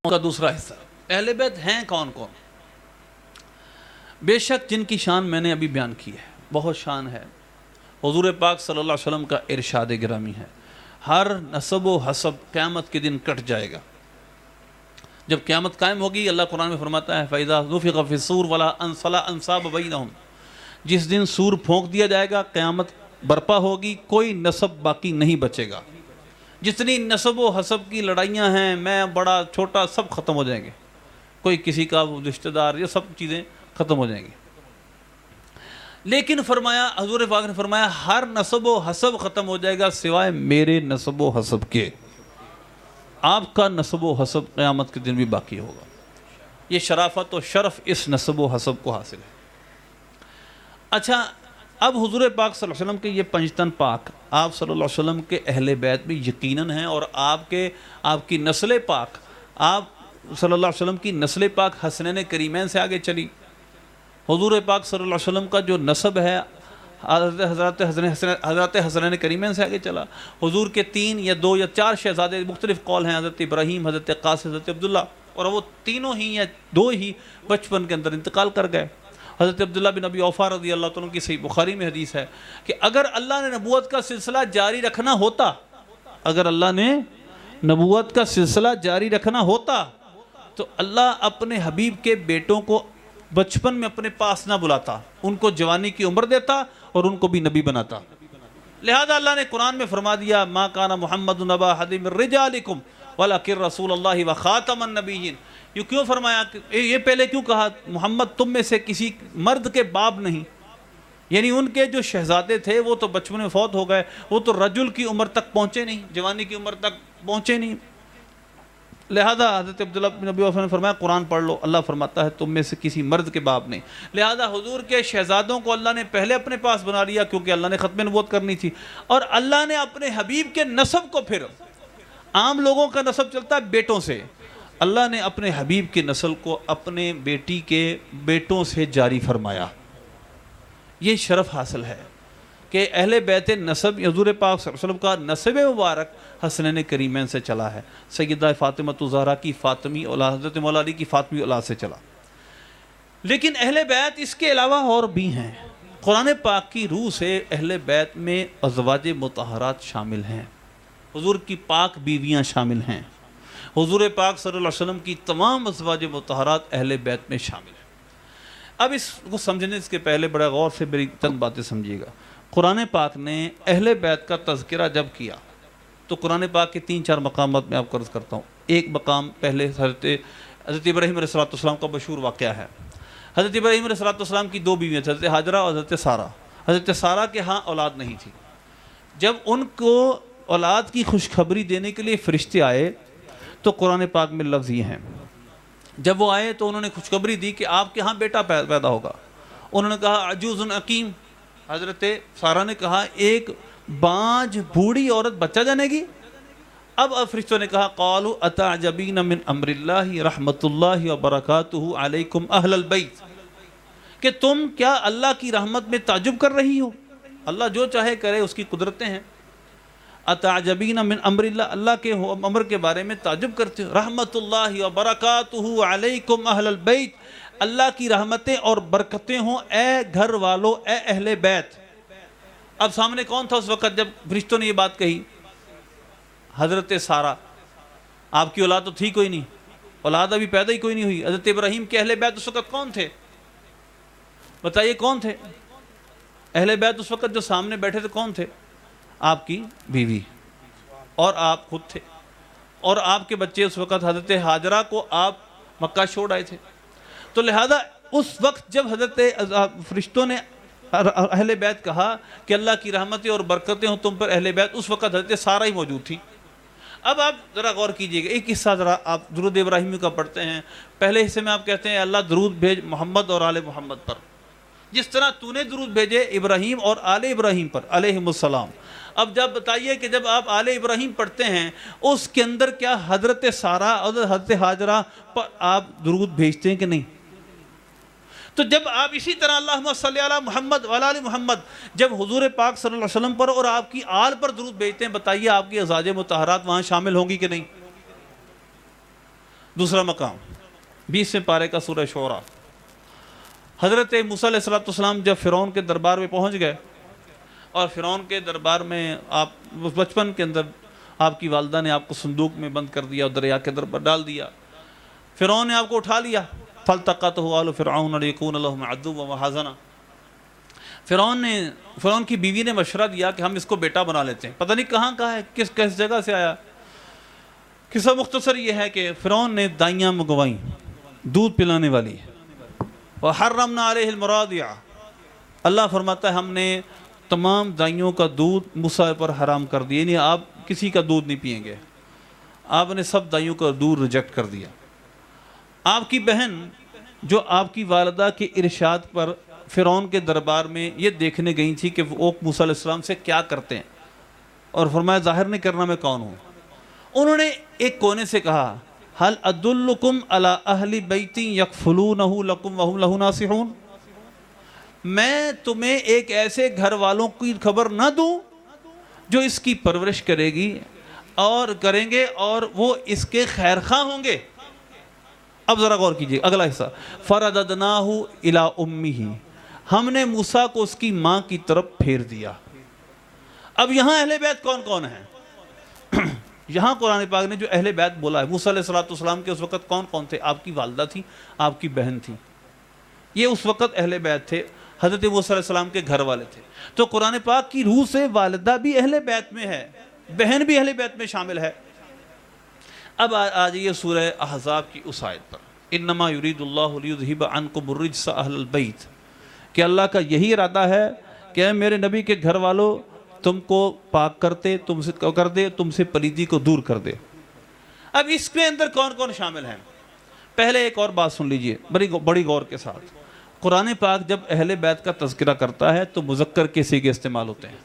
کا دوسرا حصہ، اہل بیت ہیں کون کون؟ بے شک جن کی شان میں نے ابھی بیان کی ہے، بہت شان ہے۔ حضور پاک صلی اللہ علیہ وسلم کا ارشاد گرامی ہے، ہر نسب و حسب قیامت کے دن کٹ جائے گا۔ جب قیامت قائم ہوگی، اللہ قرآن میں فرماتا ہے فَإِذَا نُفِخَ فِي الصُّورِ وَلَا أَنْصَابَ بَيْنَهُمْ، جس دن سور پھونک دیا جائے گا، قیامت برپا ہوگی، کوئی نسب باقی نہیں بچے گا۔ جتنی نسب و حسب کی لڑائیاں ہیں، میں بڑا چھوٹا، سب ختم ہو جائیں گے، کوئی کسی کا رشتہ دار، یہ سب چیزیں ختم ہو جائیں گی۔ لیکن فرمایا، حضور پاک نے فرمایا ہر نسب و حسب ختم ہو جائے گا سوائے میرے نسب و حسب کے۔ آپ کا نسب و حسب قیامت کے دن بھی باقی ہوگا۔ یہ شرافت و شرف اس نسب و حسب کو حاصل ہے۔ اچھا، اب حضور پاک صلی اللہ علیہ وسلم کے یہ پنجتن پاک آپ صلی اللہ علیہ وسلم کے اہل بیت بھی یقیناً ہیں، اور آپ کی نسل پاک، آپ صلی اللہ علیہ وسلم کی نسل پاک حسنین کریمین سے آگے چلی۔ حضور پاک صلی اللہ علیہ وسلم کا جو نسب ہے حضرت حسنین کریمین سے آگے چلا۔ حضور کے 3 یا 2 یا 4 شہزادے، مختلف قول ہیں، حضرت ابراہیم، حضرت قاسم، حضرت عبداللہ، اور وہ تینوں ہی یا 2 ہی بچپن کے اندر انتقال کر گئے۔ حضرت عبداللہ بن ابی اوفا رضی اللہ عنہ کی صحیح بخاری میں حدیث ہے کہ اگر اللہ نے نبوت کا سلسلہ جاری رکھنا ہوتا، اگر اللہ نے نبوت کا سلسلہ جاری رکھنا ہوتا تو اللہ اپنے حبیب کے بیٹوں کو بچپن میں اپنے پاس نہ بلاتا، ان کو جوانی کی عمر دیتا اور ان کو بھی نبی بناتا۔ لہذا اللہ نے قرآن میں فرما دیا ما کان محمد نبا احد من رجالکم ولکن رسول اللہ وخاتم النبیین۔ یہ کیوں فرمایا، یہ پہلے کیوں کہا محمد تم میں سے کسی مرد کے باپ نہیں؟ یعنی ان کے جو شہزادے تھے وہ تو بچپن میں فوت ہو گئے، وہ تو رجل کی عمر تک پہنچے نہیں، جوانی کی عمر تک پہنچے نہیں۔ لہذا حضرت عبداللہ بن ابی اوفا نے فرمایا قرآن پڑھ لو، اللہ فرماتا ہے تم میں سے کسی مرد کے باپ نہیں۔ لہذا حضور کے شہزادوں کو اللہ نے پہلے اپنے پاس بنا لیا، کیونکہ اللہ نے ختم نبوت کرنی تھی، اور اللہ نے اپنے حبیب کے نسب کو، پھر عام لوگوں کا نسب چلتا ہے بیٹوں سے، اللہ نے اپنے حبیب کی نسل کو اپنے بیٹی کے بیٹوں سے جاری فرمایا۔ یہ شرف حاصل ہے کہ اہل بیت نسب حضور پاک صلی اللہ علیہ وسلم کا نسب مبارک حسنین کریمین سے چلا ہے۔ سیدہ فاطمہ الزہرا کی فاطمی اولاد، حضرت مولا علی کی فاطمی اولاد سے چلا۔ لیکن اہل بیت اس کے علاوہ اور بھی ہیں۔ قرآن پاک کی روح سے اہل بیت میں ازواج مطہرات شامل ہیں، حضور کی پاک بیویاں شامل ہیں، حضور پاک صلی اللہ علیہ وسلم کی تمام ازواج مطہرات اہل بیت میں شامل ہیں۔ اب اس کو سمجھنے سے پہلے بڑا غور سے میری چند باتیں سمجھیے گا۔ قرآن پاک نے اہل بیت کا تذکرہ جب کیا تو قرآن پاک کے 3-4 مقامات میں آپ کو عرض کرتا ہوں۔ ایک مقام پہلے حضرت ابراہیم علیہ السلام کا مشہور واقعہ ہے۔ حضرت ابراہیم علیہ السلام کی 2 بیویاں تھیں، حضرت ہاجرہ اور حضرت سارہ۔ حضرت سارہ کے ہاں اولاد نہیں تھی۔ جب ان کو اولاد کی خوشخبری دینے کے لیے فرشتے آئے تو قرآن پاک میں لفظ یہ ہیں، جب وہ آئے تو انہوں نے خوشخبری دی کہ آپ کے ہاں بیٹا پیدا ہوگا۔ انہوں نے کہا عجوز عقیم، حضرت سارہ نے کہا ایک بانجھ بوڑھی عورت بچہ جانے گی؟ اب فرشتوں نے کہا قالوا اتعجبین من امر اللہ رحمت اللہ وبرکاتہ علیکم اہل البیت، کہ تم کیا اللہ کی رحمت میں تعجب کر رہی ہو؟ اللہ جو چاہے کرے، اس کی قدرتیں ہیں۔ اتعجبین من امر اللہ، اللہ کے امر کے بارے میں تعجب کرتے ہو۔ رحمت اللہ وبرکاتہ علیکم اہل البیت، اللہ کی رحمتیں اور برکتیں ہوں اے گھر والو، اے اہل بیت۔ اب سامنے کون تھا اس وقت جب فرشتوں نے یہ بات کہی؟ حضرت سارہ۔ آپ کی اولاد تو تھی کوئی نہیں، اولاد ابھی پیدا ہی کوئی نہیں ہوئی۔ حضرت ابراہیم کے اہل بیت اس وقت کون تھے؟ بتائیے کون تھے؟ اہل بیت اس وقت جو سامنے بیٹھے تھے کون تھے؟ آپ کی بیوی اور آپ خود تھے، اور آپ کے بچے اس وقت حضرت ہاجرہ کو آپ مکہ چھوڑ آئے تھے۔ تو لہذا اس وقت جب حضرت فرشتوں نے اہل بیت کہا کہ اللہ کی رحمتیں اور برکتیں ہوں تم پر اہل بیت، اس وقت حضرت سارہ ہی موجود تھی۔ اب آپ ذرا غور کیجئے گا، ایک حصہ ذرا آپ درود ابراہیمی کا پڑھتے ہیں۔ پہلے حصے میں آپ کہتے ہیں اللہ درود بھیج محمد اور آل محمد پر، جس طرح تو نے درود بھیجے ابراہیم اور آل ابراہیم پر علیہم السلام۔ اب جب بتائیے کہ جب آپ آل ابراہیم پڑھتے ہیں اس کے اندر کیا حضرت سارہ اور حضرت ہاجرہ پر آپ درود بھیجتے ہیں کہ نہیں؟ تو جب آپ اسی طرح اللہم صلی علی محمد وعلی آل محمد جب حضور پاک صلی اللہ علیہ وسلم پر اور آپ کی آل پر درود بھیجتے ہیں، بتائیے آپ کی ازواج مطہرات وہاں شامل ہوں گی کہ نہیں؟ دوسرا مقام 20ویں پارے کا سورہ شعراء۔ حضرت موسیٰ علیہ السلام جب فرعون کے دربار میں پہنچ گئے، اور فرعون کے دربار میں آپ بچپن کے اندر آپ کی والدہ نے آپ کو صندوق میں بند کر دیا اور دریا کے اندر ڈال دیا، فرعون نے آپ کو اٹھا لیا، فَالْتَقَطَهُ آلُ فِرْعَوْنَ لِيَكُونَ لَهُمْ عَدُوًّا وَحَزَنًا۔ فرعون کی بیوی نے مشورہ دیا کہ ہم اس کو بیٹا بنا لیتے ہیں، پتہ نہیں کہاں کا ہے، کس جگہ سے آیا۔ قصہ مختصر یہ ہے کہ فرعون نے دائیاں منگوائیں، دودھ پلانے والی، وَحَرَّمْنَا عَلَيْهِ الْمَرَاضِعَ، اللہ فرماتا ہے ہم نے تمام دائیوں کا دودھ موسیٰ پر حرام کر دیا، یعنی آپ کسی کا دودھ نہیں پئیں گے، آپ نے سب دائیوں کا دودھ ریجیکٹ کر دیا۔ آپ کی بہن جو آپ کی والدہ کے ارشاد پر فرعون کے دربار میں یہ دیکھنے گئی تھی کہ وہ موسیٰ علیہ السلام سے کیا کرتے ہیں، اور فرمایا ظاہر نہیں کرنا میں کون ہوں۔ انہوں نے ایک کونے سے کہا هل ادلکم علی اہل بیت یکفلونہ لکم وہم لہ ناصحون، میں تمہیں ایک ایسے گھر والوں کی خبر نہ دوں جو اس کی پرورش کرے گی اور کریں گے اور وہ اس کے خیر خواہ ہوں گے۔ اب ذرا غور کیجئے اگلا حصہ، فرددناہ الی امہ، ہم نے موسیٰ کو اس کی ماں کی طرف پھیر دیا۔ اب یہاں اہل بیت کون کون ہیں؟ یہاں قرآن پاک نے جو اہل بیت بولا ہے، موسیٰ علیہ السلام کے اس وقت کون کون تھے؟ آپ کی والدہ تھی، آپ کی بہن تھی، یہ اس وقت اہل بیت تھے، حضرت موسیٰ علیہ السلام کے گھر والے تھے۔ تو قرآن پاک کی روح سے والدہ بھی اہل بیت میں ہے، بہن بھی اہل بیت میں شامل ہے۔ اب آجئے سورہ احزاب کی اس آیت پر، انما یرید اللہ لیذہب عنکم الرجس اہل البیت، کہ اللہ کا یہی ارادہ ہے کہ اے میرے نبی کے گھر والوں تم کو پاک کرتے، تم سے پلیدی کو دور کر دے۔ اب اس کے اندر کون کون شامل ہیں؟ پہلے ایک اور بات سن لیجئے بڑی غور کے ساتھ، قرآن پاک جب اہل بیت کا تذکرہ کرتا ہے تو مذکر کے صیغے استعمال ہوتے ہیں،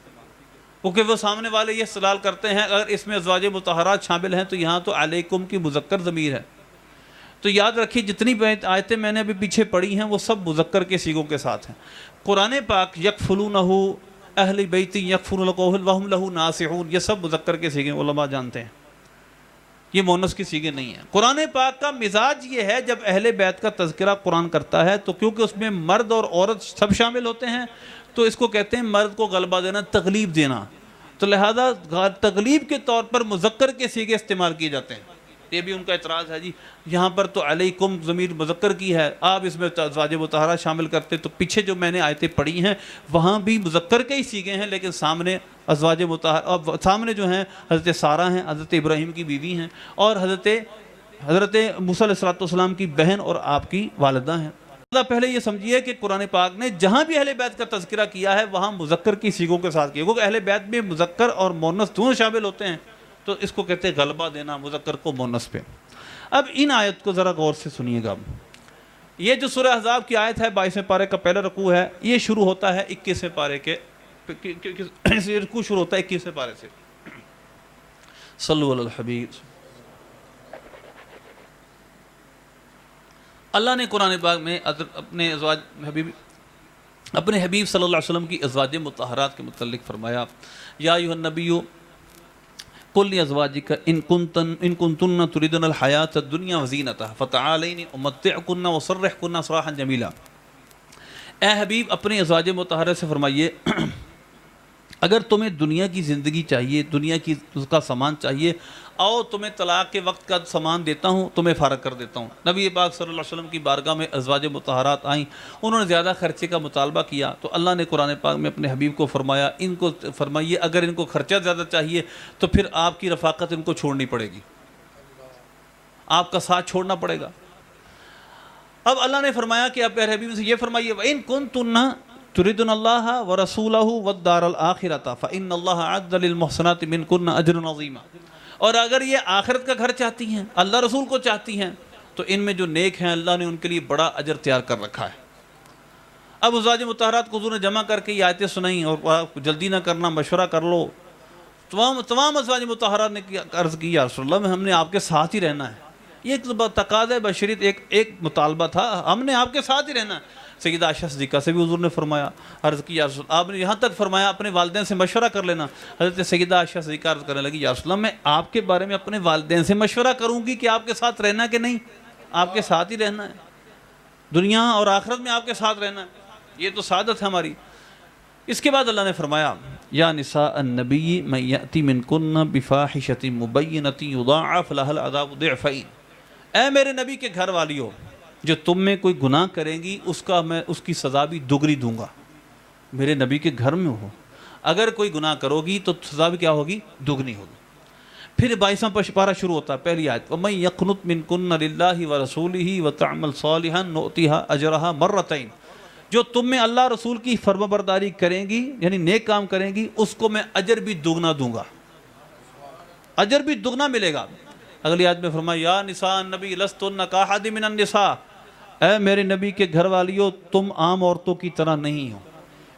کیونکہ وہ سامنے والے یہ استدلال کرتے ہیں اگر اس میں ازواج مطہرات شامل ہیں تو یہاں تو علیکم کی مذکر ضمیر ہے۔ تو یاد رکھیے جتنی آیتیں میں نے ابھی پیچھے پڑھی ہیں وہ سب مذکر کے صیغوں کے ساتھ ہیں۔ قرآن پاک یکفلونہ اہل بیت یکفلون وہم لہ ناصحون، یہ سب مذکر کے صیغے علماء جانتے ہیں، یہ مؤنث کی صیغے نہیں ہیں۔ قرآن پاک کا مزاج یہ ہے جب اہل بیت کا تذکرہ قرآن کرتا ہے تو کیونکہ اس میں مرد اور عورت سب شامل ہوتے ہیں تو اس کو کہتے ہیں مرد کو غلبہ دینا، تغلیب دینا، تو لہذا تغلیب کے طور پر مذکر کے صیغے استعمال کیے جاتے ہیں۔ یہ بھی ان کا اعتراض ہے، جی یہاں پر تو علیکم ضمیر مذکر کی ہے، آپ اس میں ازواج مطہرات شامل کرتے، تو پیچھے جو میں نے آیتیں پڑھی ہیں وہاں بھی مذکر کے ہی صیغے ہیں، لیکن سامنے ازواج مطہرات، سامنے جو ہیں حضرت سارہ ہیں، حضرت ابراہیم کی بیوی ہیں، اور حضرت موسیٰ علیہ السلام کی بہن اور آپ کی والدہ ہیں۔ پہلے یہ سمجھیے کہ قرآن پاک نے جہاں بھی اہل بیت کا تذکرہ کیا ہے وہاں مذکر کی صیغوں کے ساتھ کیا، کیونکہ اہل بیت میں مذکر اور مؤنث دونوں شامل ہوتے ہیں، تو اس کو کہتے ہیں غلبہ دینا مذکر کو مؤنث پہ۔ اب ان آیت کو ذرا غور سے سنیے گا، یہ جو سورہ احزاب کی آیت ہے 22ویں پارے کا پہلا رکوع ہے، یہ شروع ہوتا ہے 21ویں پارے کے، یہ رکوع شروع ہوتا ہے 21ویں پارے سے۔ صلو علی الحبیب۔ اللہ نے قرآن پاک میں اپنے حبیب صلی اللہ علیہ وسلم کی ازواج مطہرات کے متعلق فرمایا، یا ایھا النبی قل لازواجک ان کنتن تریدن الحیاۃ الدنیا وزینتہا فتعالین امتعکن وسرحکن سراحا جمیلا۔ اے حبیب اپنے ازواج مطہرات سے فرمائیے اگر تمہیں دنیا کی زندگی چاہیے، دنیا کی اس کا سامان چاہیے، آؤ تمہیں طلاق کے وقت کا سامان دیتا ہوں، تمہیں فارغ کر دیتا ہوں۔ نبی پاک صلی اللہ علیہ وسلم کی بارگاہ میں ازواج مطہرات آئیں، انہوں نے زیادہ خرچے کا مطالبہ کیا تو اللہ نے قرآن پاک میں اپنے حبیب کو فرمایا ان کو فرمائیے اگر ان کو خرچہ زیادہ چاہیے تو پھر آپ کی رفاقت ان کو چھوڑنی پڑے گی، آپ کا ساتھ چھوڑنا پڑے گا۔ اب اللہ نے فرمایا کہ آپ حبیب سے یہ فرمائیے وَإِن كُنتُنَّ تُرِدُنَ اللَّهَ وَرَسُولَهُ وَالدَّارَ الْآخِرَةَ فَإِنَّ اللَّهَ أَعَدَّ لِلْمُحْسِنَاتِ مِنكُنَّ أَجْرًا عَظِيمًا، اور اگر یہ آخرت کا گھر چاہتی ہیں، اللہ رسول کو چاہتی ہیں، تو ان میں جو نیک ہیں اللہ نے ان کے لیے بڑا اجر تیار کر رکھا ہے۔ اب ازواج مطہرات کو حضور نے جمع کر کے یہ آیتیں سنائیں اور جلدی نہ کرنا، مشورہ کر لو۔ تمام ازواج مطہرات نے عرض کی یا رسول اللہ ہم نے آپ کے ساتھ ہی رہنا ہے، یہ ایک تقاضۂ بشریت، ایک مطالبہ تھا، ہم نے آپ کے ساتھ ہی رہنا ہے۔ سیدہ عائشہ صدیقہ سے بھی حضور نے فرمایا، عرض کی یا رسول، آپ نے یہاں تک فرمایا اپنے والدین سے مشورہ کر لینا۔ حضرت سیدہ عائشہ صدیقہ عرض کرنے لگی، یا رسول اللہ میں آپ کے بارے میں اپنے والدین سے مشورہ کروں گی کہ آپ کے ساتھ رہنا ہے کہ نہیں؟ آپ کے ساتھ ہی رہنا ہے، دنیا اور آخرت میں آپ کے ساتھ رہنا ہے، یہ تو سعادت ہے ہماری۔ اس کے بعد اللہ نے فرمایا، یا نساء النبی من یأتی منکن بفاحشۃ مبینۃ یضاعف لها العذاب ضعفین، اے میرے نبی کے گھر والیو، جو تم میں کوئی گناہ کریں گی میں اس کی سزا بھی دگنی دوں گا۔ میرے نبی کے گھر میں ہو، اگر کوئی گناہ کرو گی تو سزا بھی کیا ہوگی؟ دگنی ہوگی۔ پھر 22واں پارہ شروع ہوتا ہے، پہلی آیت، وَمَن يَقْنُتْ مِنكُنَّ لِلَّهِ وَرَسُولِهِ وَتَعْمَلْ صَالِحًا نُؤْتِهَا أَجْرَهَا مَرَّتَيْنِ، جو تم میں اللہ رسول کی فرمانبرداری کریں گی، یعنی نیک کام کریں گی، اس کو میں اجر بھی دگنا دوں گا، اجر بھی دگنا ملے گا۔ اگلی آیت میں فرمایا، یا نساء النبی لستن کاحد من النساء، اے میرے نبی کے گھر والیو تم عام عورتوں کی طرح نہیں ہو،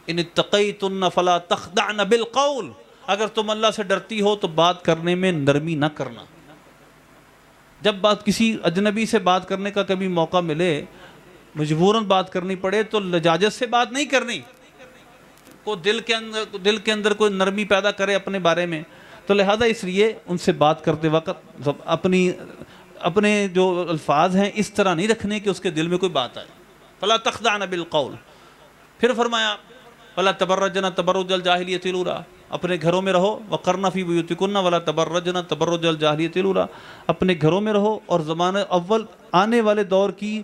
ان اتقیتن فلا تخدعن بالقول، اگر تم اللہ سے ڈرتی ہو تو بات کرنے میں نرمی نہ کرنا۔ جب بات کسی اجنبی سے بات کرنے کا کبھی موقع ملے، مجبوراً بات کرنی پڑے، تو لجاجت سے بات نہیں کرنی، کو دل کے اندر کوئی نرمی پیدا کرے اپنے بارے میں، تو لہذا اس لیے ان سے بات کرتے وقت اپنے جو الفاظ ہیں اس طرح نہیں رکھنے کہ اس کے دل میں کوئی بات آئے۔ فلا تخدعن بالقول، پھر فرمایا ولا تبرجن تبرج الجاہلیۃ الاولیٰ، اپنے گھروں میں رہو، وقرن فی بیوتکن ولا تبرجن تبرج الجاہلیۃ الاولیٰ، اپنے گھروں میں رہو اور زمانہ اول آنے والے دور کی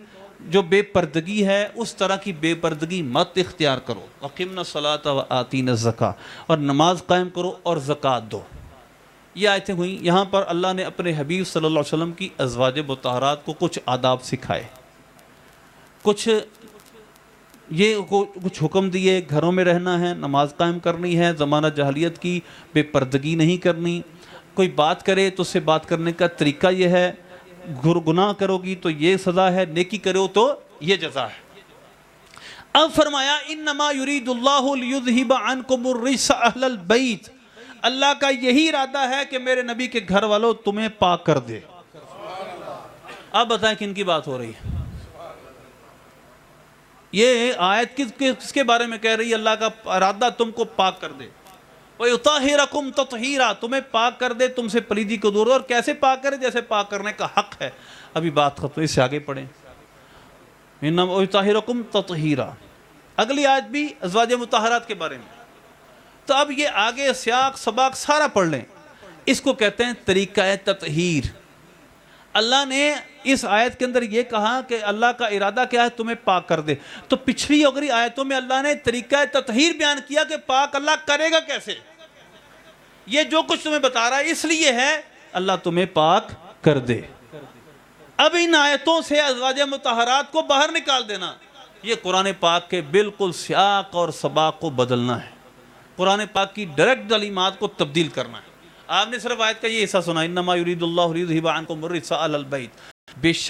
جو بے پردگی ہے اس طرح کی بے پردگی مت اختیار کرو، وقمن الصلاۃ وآتین الزکاۃ، اور نماز قائم کرو اور زکوٰۃ دو۔ یہ آیتیں ہوئیں، یہاں پر اللہ نے اپنے حبیب صلی اللہ علیہ وسلم کی ازواج مطہرات کو کچھ آداب سکھائے، کچھ حکم دیے، گھروں میں رہنا ہے، نماز قائم کرنی ہے، زمانہ جاہلیت کی بے پردگی نہیں کرنی، کوئی بات کرے تو اس سے بات کرنے کا طریقہ یہ ہے، گناہ کرو گی تو یہ سزا ہے، نیکی کرو تو یہ جزا ہے۔ اب فرمایا انما یرید اللہ لیذہب عنکم الرجس اہل البیت، اللہ کا یہی ارادہ ہے کہ میرے نبی کے گھر والوں تمہیں پاک کر دے۔ اب بتائیں کن کی بات ہو رہی ہے؟ یہ آیت کس کے بارے میں کہہ رہی ہے؟ اللہ کا ارادہ تم کو پاک کر دے، وَيُطَهِّرَكُمْ تَطْهِيرًا، تمہیں پاک کر دے، تم سے پلیدی کو دور، اور کیسے پاک کرے؟ جیسے پاک کرنے کا حق ہے۔ ابھی بات ختم، اس سے آگے پڑھیں، وَيُطَهِّرَكُمْ تَطْهِيرًا، اگلی آیت بھی ازواج مطہرات کے بارے میں۔ تو اب یہ آگے سیاق سباق سارا پڑھ لیں، اس کو کہتے ہیں طریقہ تطہیر۔ اللہ نے اس آیت کے اندر یہ کہا کہ اللہ کا ارادہ کیا ہے؟ تمہیں پاک کر دے۔ تو پچھلی اگلی آیتوں میں اللہ نے طریقہ تطہیر بیان کیا کہ پاک اللہ کرے گا کیسے۔ یہ جو کچھ تمہیں بتا رہا ہے اس لیے ہے اللہ تمہیں پاک کر دے۔ اب ان آیتوں سے ازواج مطہرات کو باہر نکال دینا، یہ قرآن پاک کے بالکل سیاق اور سباق کو بدلنا ہے، قرآن پاک کی ڈائریکٹ تعلیمات کو تبدیل کرنا ہے۔ آپ نے صرف آیت کا یہ حصہ سنا، انما یرید اللہ لیذہب عنکم الرجس اہل البیت،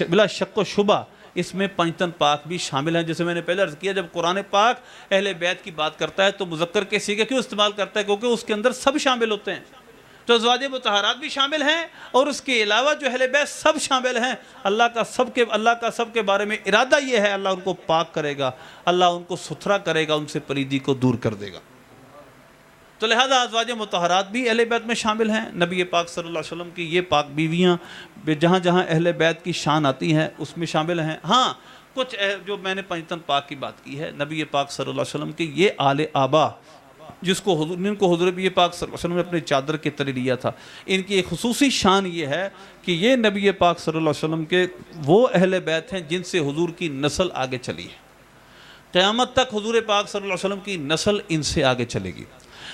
بلا شک و شبہ اس میں پنجتن پاک بھی شامل ہیں۔ جیسے میں نے پہلے عرض کیا، جب قرآن پاک اہل بیت کی بات کرتا ہے تو مذکر کے صیغے کیوں استعمال کرتا ہے؟ کیونکہ اس کے اندر سب شامل ہوتے ہیں، تو ازواج مطہرات بھی شامل ہیں اور اس کے علاوہ جو اہل بیت سب شامل ہیں۔ اللہ کا سب کے بارے میں ارادہ یہ ہے، اللہ ان کو پاک کرے گا، اللہ ان کو ستھرا کرے گا، ان سے پلیدی کو دور کر دے گا۔ تو لہذا ازواج مطہرات بھی اہل بیت میں شامل ہیں، نبی پاک صلی اللہ علیہ وسلم کی یہ پاک بیویاں جہاں جہاں اہل بیت کی شان آتی ہیں اس میں شامل ہیں۔ ہاں کچھ جو میں نے پنجتن پاک کی بات کی ہے، نبی پاک صلی اللہ علیہ وسلم کی یہ آل آبا جن کو حضور نبی پاک صلی اللہ علیہ وسلم نے اپنے چادر کے تلے لیا تھا، ان کی ایک خصوصی شان یہ ہے کہ یہ نبی پاک صلی اللہ علیہ وسلم کے وہ اہل بیت ہیں جن سے حضور کی نسل آگے چلی ہے، قیامت تک حضور پاک صلی اللہ علیہ وسلم کی نسل ان سے آگے چلے گی۔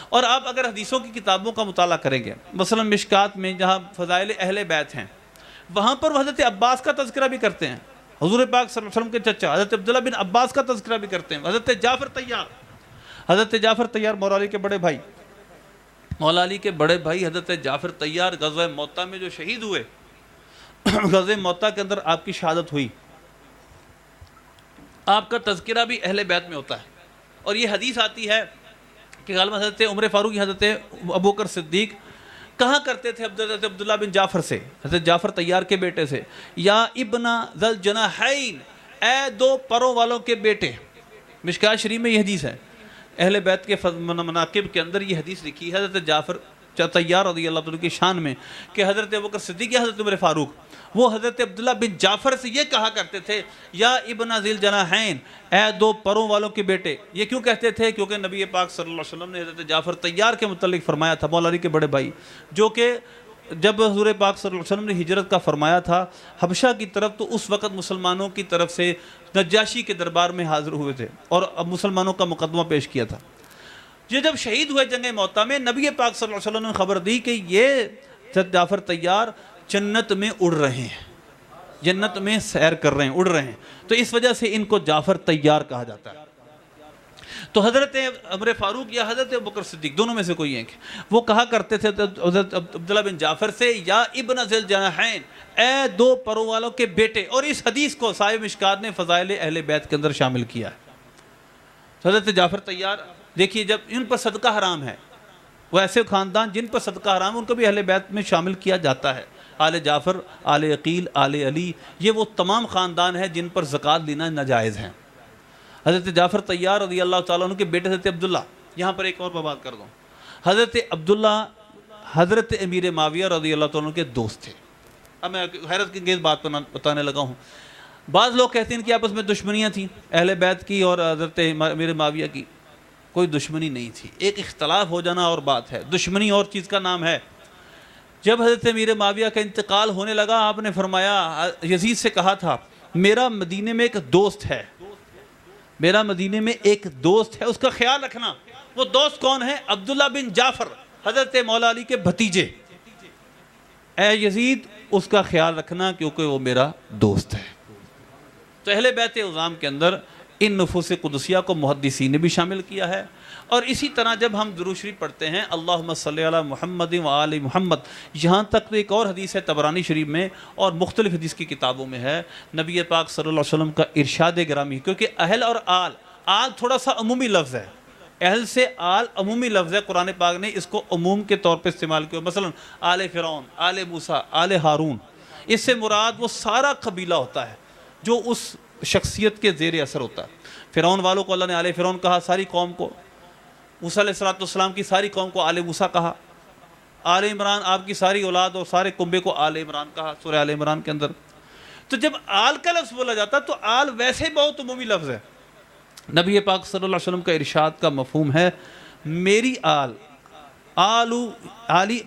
اور آپ اگر حدیثوں کی کتابوں کا مطالعہ کریں گے، مثلا مشکات میں جہاں فضائل اہل بیت ہیں، وہاں پر حضرت عباس کا تذکرہ بھی کرتے ہیں، حضور پاک صلی اللہ علیہ وسلم کے چچا حضرت عبداللہ بن عباس کا تذکرہ بھی کرتے ہیں، حضرت جعفر طیار مولا علی کے بڑے بھائی حضرت جعفر طیار غزوہ موطا میں جو شہید ہوئے، غزوہ موطا کے اندر آپ کی شہادت ہوئی، آپ کا تذکرہ بھی اہل بیت میں ہوتا ہے۔ اور یہ حدیث آتی ہے کہ غالباً حضرت عمر فاروق، حضرت ابوبکر صدیق کہا کرتے تھے حضرت عبداللہ بن جعفر سے، حضرت جعفر طیار کے بیٹے سے، یا ابن ذی الجناحین، اے دو پروں والوں کے بیٹے۔ مشکوٰۃ شریف میں یہ حدیث ہے، اہل بیت کے مناقب کے اندر یہ حدیث لکھی ہے حضرت جعفر طیار رضی اللہ عنہ کی شان میں، کہ حضرت ابوبکر صدیق یا حضرت عمر فاروق وہ حضرت عبداللہ بن جعفر سے یہ کہا کرتے تھے، یا ابن ذی الجناحین، اے دو پروں والوں کے بیٹے۔ یہ کیوں کہتے تھے؟ کیونکہ نبی پاک صلی اللہ علیہ وسلم نے حضرت جعفر طیار کے متعلق فرمایا تھا، مولا علی کے بڑے بھائی، جو کہ جب حضور پاک صلی اللہ علیہ وسلم نے ہجرت کا فرمایا تھا حبشہ کی طرف، تو اس وقت مسلمانوں کی طرف سے نجاشی کے دربار میں حاضر ہوئے تھے اور اب مسلمانوں کا مقدمہ پیش کیا تھا۔ یہ جب شہید ہوئے جنگ موطا میں، نبی پاک صلی اللہ علیہ وسلم نے خبر دی کہ یہ حضرت جعفر طیار جنت میں اڑ رہے ہیں، جنت میں سیر کر رہے ہیں، اڑ رہے ہیں، تو اس وجہ سے ان کو جعفر طیار کہا جاتا ہے۔ تو حضرت عمر فاروق یا حضرت ابوبکر صدیق دونوں میں سے کوئی ایک، وہ کہا کرتے تھے حضرت عبداللہ بن جعفر سے، یا ابن ذی الجناحین، اے دو پروں والوں کے بیٹے، اور اس حدیث کو صاحب مشکوٰۃ نے فضائل اہل بیت کے اندر شامل کیا ہے۔ حضرت جعفر طیار دیکھیے، جب ان پر صدقہ حرام ہے، وہ ایسے خاندان جن پر صدقہ حرام ہے ان کو بھی اہل بیت میں شامل کیا جاتا ہے۔ آل جعفر، آل عقیل، آل علی، یہ وہ تمام خاندان ہیں جن پر زکوٰۃ لینا ناجائز ہے۔ حضرت جعفر طیار رضی اللہ تعالیٰ عنہ کے بیٹے حضرت عبداللہ، یہاں پر ایک اور بات کر دوں، حضرت عبداللہ حضرت امیر معاویہ رضی اللہ تعالیٰ عنہ کے دوست تھے۔ اب میں حیرت انگیز بات بتانے لگا ہوں، بعض لوگ کہتے ہیں کہ آپس میں دشمنیاں تھیں اہل بیت کی اور حضرت امیر معاویہ کی، کوئی دشمنی نہیں تھی، ایک اختلاف ہو جانا اور بات ہے، دشمنی اور چیز کا نام ہے۔ جب حضرت امیر معاویہ کا انتقال ہونے لگا، آپ نے فرمایا، یزید سے کہا تھا، میرا مدینے میں ایک دوست ہے، میرا مدینے میں ایک دوست ہے، اس کا خیال رکھنا۔ وہ دوست کون ہے؟ عبداللہ بن جعفر، حضرت مولا علی کے بھتیجے۔ اے یزید، اس کا خیال رکھنا کیونکہ وہ میرا دوست ہے۔ تو اہل بیت عظام کے اندر ان نفوس قدسیہ کو محدثین نے بھی شامل کیا ہے۔ اور اسی طرح جب ہم درود شریف پڑھتے ہیں، اللہم صلی علی محمد و آل محمد، یہاں تک تو ایک اور حدیث ہے طبرانی شریف میں اور مختلف حدیث کی کتابوں میں ہے، نبی پاک صلی اللہ علیہ وسلم کا ارشاد گرامی، کیونکہ اہل اور آل تھوڑا سا عمومی لفظ ہے، اہل سے آل عمومی لفظ ہے، قرآن پاک نے اس کو عموم کے طور پہ استعمال کیا، مثلا آل فرعون، آل موسیٰ، آل ہارون، اس سے مراد وہ سارا قبیلہ ہوتا ہے جو اس شخصیت کے زیر اثر ہوتا ہے۔ فرعون والوں کو اللہ نے آل فرعون کہا، ساری قوم کو، موسیٰ علیہ السلام کی ساری قوم کو آل موسیٰ کہا، آل عمران آپ کی ساری اولاد اور سارے کنبے کو آل عمران کہا سورہ آل عمران کے اندر۔ تو جب آل کا لفظ بولا جاتا تو آل ویسے بہت عمومی لفظ ہے۔ نبی پاک صلی اللہ علیہ وسلم کا ارشاد کا مفہوم ہے، میری آل، آلی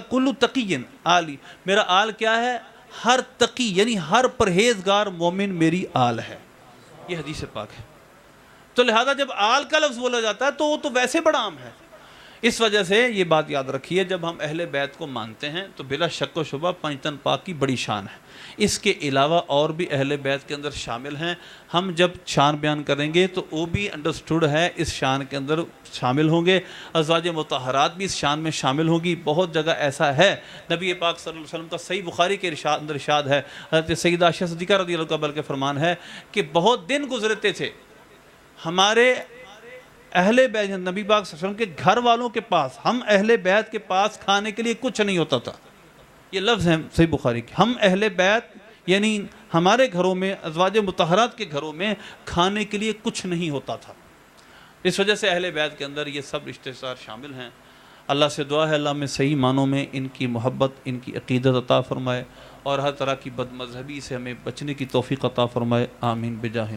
کل تقی آلی، میرا آل کیا ہے؟ ہر تقی، یعنی ہر پرہیزگار مومن میری آل ہے، یہ حدیث پاک ہے۔ تو لہذا جب آل کا لفظ بولا جاتا ہے تو وہ تو ویسے بڑا عام ہے۔ اس وجہ سے یہ بات یاد رکھیے، جب ہم اہل بیت کو مانتے ہیں تو بلا شک و شبہ پنج تن پاک کی بڑی شان ہے۔ اس کے علاوہ اور بھی اہل بیت کے اندر شامل ہیں، ہم جب شان بیان کریں گے تو وہ بھی انڈرسٹوڈ ہے، اس شان کے اندر شامل ہوں گے، ازواج مطہرات بھی اس شان میں شامل ہوں گی۔ بہت جگہ ایسا ہے، نبی پاک صلی اللہ علیہ وسلم کا صحیح بخاری کے اندر ارشاد ہے، حضرت سیدہ عائشہ صدیقہ رضی اللہ عنہا بلکہ فرمان ہے کہ بہت دن گزرتے تھے ہمارے اہل بیت، نبی پاک صلی اللہ علیہ وسلم کے گھر والوں کے پاس، ہم اہل بیت کے پاس کھانے کے لیے کچھ نہیں ہوتا تھا، یہ لفظ ہے صحیح بخاری کے، ہم اہل بیت یعنی ہمارے گھروں میں، ازواج مطہرات کے گھروں میں کھانے کے لیے کچھ نہیں ہوتا تھا۔ اس وجہ سے اہل بیت کے اندر یہ سب رشتے دار شامل ہیں۔ اللہ سے دعا ہے اللہ ہمیں صحیح معنوں میں ان کی محبت، ان کی عقیدت عطا فرمائے اور ہر طرح کی بد مذہبی سے ہمیں بچنے کی توفیق عطا فرمائے، آمین بجاہ